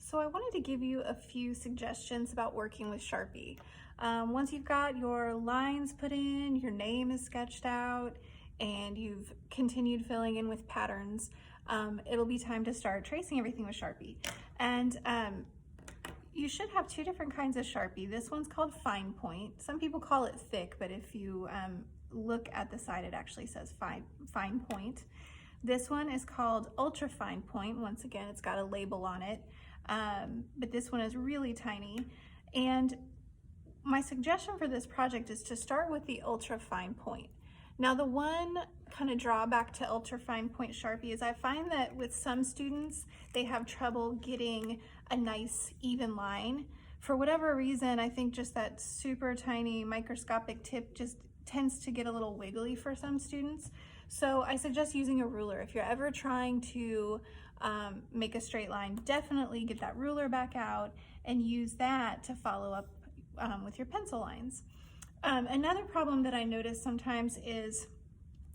So I wanted to give you a few suggestions about working with Sharpie. Once you've got your lines put in, your name is sketched out, and you've continued filling in with patterns, it'll be time to start tracing everything with Sharpie. And you should have two different kinds of Sharpie. This one's called fine point. Some people call it thick, but if you look at the side, it actually says fine point. This one is called ultra fine point. Once again, it's got a label on it, but this one is really tiny. And my suggestion for this project is to start with the ultra fine point. Now, the one kind of drawback to ultra fine point Sharpie is I find that with some students, they have trouble getting a nice even line. For whatever reason, I think just that super tiny microscopic tip just tends to get a little wiggly for some students. So I suggest using a ruler. If you're ever trying to make a straight line, definitely get that ruler back out and use that to follow up with your pencil lines. Another problem that I notice sometimes is,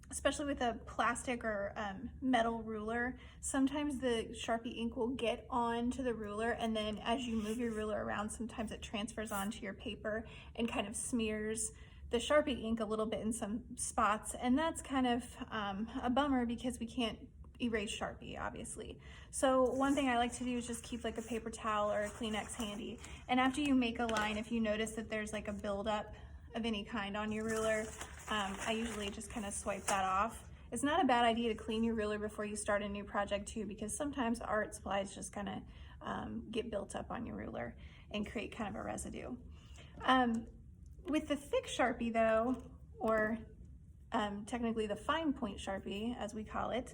especially with a plastic or metal ruler, sometimes the Sharpie ink will get onto the ruler, and then as you move your ruler around, sometimes it transfers onto your paper and kind of smears the Sharpie ink a little bit in some spots, and that's kind of a bummer because we can't erase Sharpie, obviously. So one thing I like to do is just keep like a paper towel or a Kleenex handy, and after you make a line, if you notice that there's like a buildup of any kind on your ruler, I usually just kind of swipe that off. It's not a bad idea to clean your ruler before you start a new project too, because sometimes art supplies just kind of get built up on your ruler and create kind of a residue. With the thick Sharpie though, or technically the fine point Sharpie as we call it,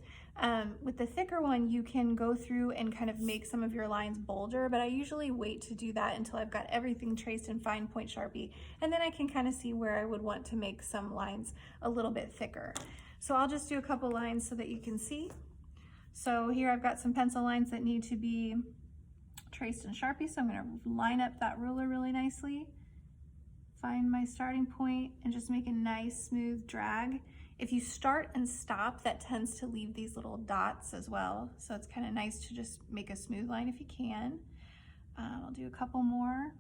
with the thicker one you can go through and kind of make some of your lines bolder, but I usually wait to do that until I've got everything traced in fine point Sharpie, and then I can kind of see where I would want to make some lines a little bit thicker. So I'll just do a couple lines so that you can see. So here I've got some pencil lines that need to be traced in Sharpie, so I'm going to line up that ruler really nicely, find my starting point, and just make a nice smooth drag. If you start and stop, that tends to leave these little dots as well, so it's kind of nice to just make a smooth line if you can. I'll do a couple more.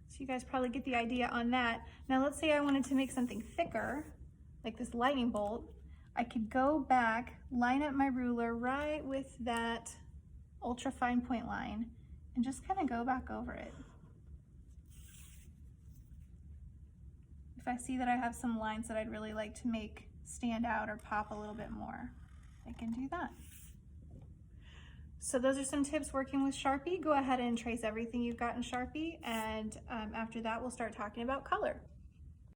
So you guys probably get the idea on that. Now let's say I wanted to make something thicker, like this lightning bolt. I could go back, line up my ruler right with that ultra fine point line, and just kind of go back over it. If I see that I have some lines that I'd really like to make stand out or pop a little bit more, I can do that. So those are some tips working with Sharpie. Go ahead and trace everything you've got in Sharpie, and after that we'll start talking about color.